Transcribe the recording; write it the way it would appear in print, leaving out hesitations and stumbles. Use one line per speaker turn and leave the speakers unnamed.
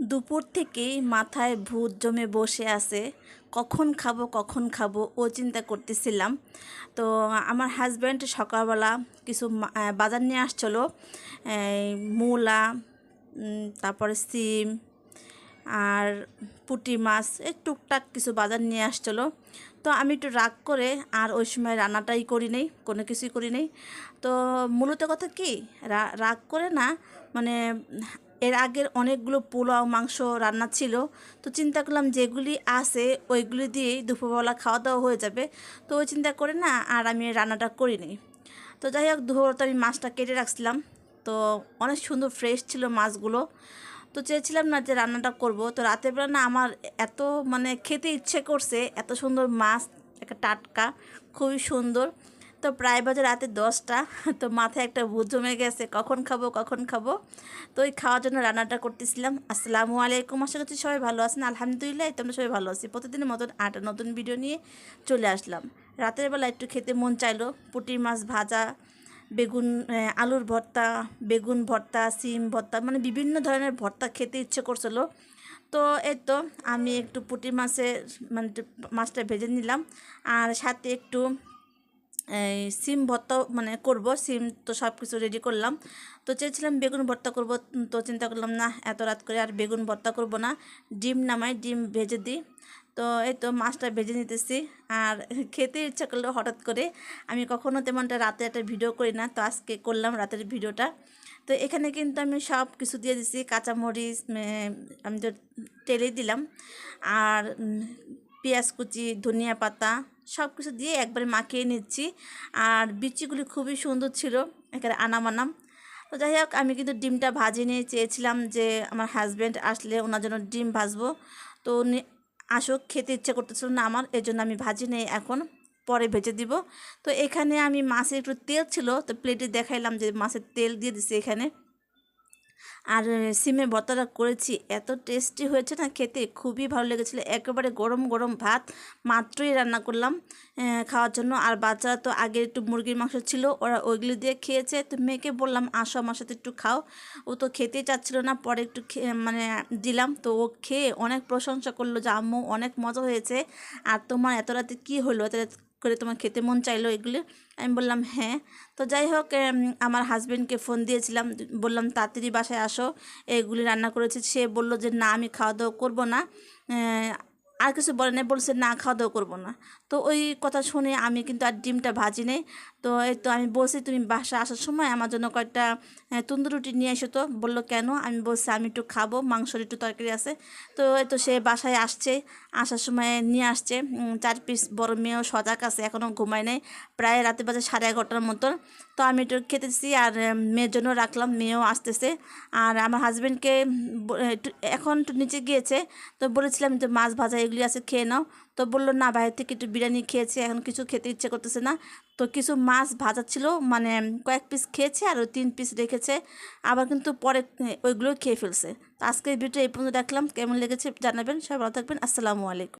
দুপুর থেকেই মাথায় ভূত জমে বসে আছে, কখন খাবো ও চিন্তা করতেছিলাম। তো আমার হাজব্যান্ড সকালবেলা কিছু বাজার নিয়ে আসছিলো, মূলা, তারপরে সিম আর পুঁটি মাছ, এই টুকটাক কিছু বাজার নিয়ে আসছিলো। তো আমি একটু রাগ করে আর ওই সময় রান্নাটাই করি নাই, কোনো কিছুই করি নাই। তো মূলত কথা কি, রাগ করে না, মানে এর আগের অনেকগুলো পোলাও মাংস রান্না ছিল। তো চিন্তা করলাম যেগুলি আছে ওইগুলি দিয়েই দুপুরবেলা খাওয়া দাওয়া হয়ে যাবে। তো ওই চিন্তা করে না আর আমি রান্নাটা করি নি। তো যাই হোক, দুপুরবেলা তো আমি মাছটা কেটে রাখছিলাম। তো অনেক সুন্দর ফ্রেশ ছিল মাছগুলো। তো চেয়েছিলাম না যে রান্নাটা করব। তো রাতের বেলা না আমার এত খেতে ইচ্ছে করছে, এত সুন্দর মাছ, একটা টাটকা, খুবই সুন্দর। তো প্রায় বাজে রাতে 10টা। তো মাথায় একটা ভূত জমে গেছে, কখন খাবো। তো ওই খাওয়ার জন্য রান্নাটা করতেছিলাম। আসসালামু আলাইকুম, আশা করছি সবাই ভালো আছেন। আলহামদুলিল্লাহ, তোমরা সবাই ভালো আছি। প্রতিদিনের মতন একটা নতুন ভিডিও নিয়ে চলে আসলাম। রাতের বেলা একটু খেতে মন চাইলো, পুঁটি মাছ ভাজা, বেগুন, আলুর ভর্তা, বেগুন ভর্তা, সিম ভর্তা, বিভিন্ন ধরনের ভর্তা খেতে ইচ্ছে করছিল। তো এই তো আমি একটু পুঁটি মাছের মাছটা ভেজে নিলাম, আর সাথে একটু সিম ভর্তা করব। সিম তো সব কিছু রেডি করলাম। তো চেয়েছিলাম বেগুন ভর্তা করব, তো চিন্তা করলাম না, এত রাত করে আর বেগুন ভর্তা করব না, ডিম নামাই, ডিম ভেজে দিই। তো এই তো মাছটা ভেজে নিতেছি। আর খেতে ইচ্ছা করলো হঠাৎ করে, আমি কখনো তেমনটা রাতে একটা ভিডিও করি না, তো আজকে করলাম রাতের ভিডিওটা। তো এখানে কিন্তু আমি সব কিছু দিয়ে দিছি, কাঁচামরিচ আমি তো তেলে দিলাম, আর পেঁয়াজ কুচি, ধনিয়া পাতা, সব কিছু দিয়ে একবারে মাখিয়ে নিচ্ছি। আর বিচিগুলি খুবই সুন্দর ছিল, এখানে আনাম। তো যাই হোক, আমি কিন্তু ডিমটা ভাজি নিয়ে চেয়েছিলাম যে আমার হাজব্যান্ড আসলে ওনার জন্য ডিম ভাজবো। তো উনি আসুক, খেতে ইচ্ছে করতেছিল না আমার, এই জন্য আমি ভাজি নেই, এখন পরে ভেজে দিব। তো এখানে আমি মাছের একটু তেল ছিল, তো প্লেটে দেখাইলাম যে মাছের তেল দিয়ে দিছি এখানে। আর সিমের ভর্তাটা করেছি, এত টেস্টি হয়েছে না, খেতে খুবই ভালো লেগেছিলো। একেবারে গরম গরম ভাত মাত্রই রান্না করলাম খাওয়ার জন্য। আর বাচ্চারা তো আগে একটু মুরগির মাংস ছিল, ওরা ওইগুলি দিয়ে খেয়েছে। তো মেয়েকে বললাম আসো আমার সাথে একটু খাও, ও তো খেতেই চাচ্ছিল না, পরে একটু দিলাম। তো ও খেয়ে অনেক প্রশংসা করলো যে আম্মু অনেক মজা হয়েছে, আর তোমার এত রাতে কী হলো, এত রাত করে তোমার খেতে মন চাইলো এগুলি? আমি বললাম হ্যাঁ। তো যাই হোক, আমার হাজব্যান্ডকে ফোন দিয়েছিলাম, বললাম তাড়াতাড়ি বাসায় আসো, এগুলি রান্না করেছি। সে বলল যে না, আমি খাওয়া দাওয়া করবো না, আর কিছু বলে নাই, বলছে না খাওয়া দাওয়া করবো না। তো ওই কথা শুনে আমি কিন্তু আর ডিমটা ভাজি নেই। তো এই তো আমি বলছি তুমি বাসা আসার সময় আমার জন্য কয়েকটা তন্দুর রুটি নিয়ে এসো। তো বললো কেন? আমি বলছি আমি একটু খাবো, মাংসর একটু তরকারি আছে। তো এই তো সে বাসায় আসছে, আসার সময় নিয়ে আসছে 4 পিস। বড় মেয়েও সজাগ আছে, এখনও ঘুমায় নেই, প্রায় রাতে বাজে 11:30টার মতন। তো আমি একটু খেতেছি আর মেয়ের জন্য রাখলাম, মেয়েও আসতেছে। আর আমার হাজব্যান্ডকে এখন একটু নিচে গিয়েছে, তো বলেছিলাম যে মাছ ভাজা এগুলি আছে, খেয়ে নাও। তো বললো না, বাইরে থেকে একটু বিরিয়ানি খেয়েছে, এখন কিছু খেতে ইচ্ছে করতেছে না। তো কিছু মাছ ভাজা ছিল, কয়েক পিস খেয়েছে, আর ওই 3 পিস রেখেছে, আবার কিন্তু পরে ওইগুলো খেয়ে ফেলছে। তো আজকের ভিডিও এই পর্যন্ত দেখলাম, কেমন লেগেছে জানাবেন, সবাই ভালো থাকবেন। আসসালামু আলাইকুম।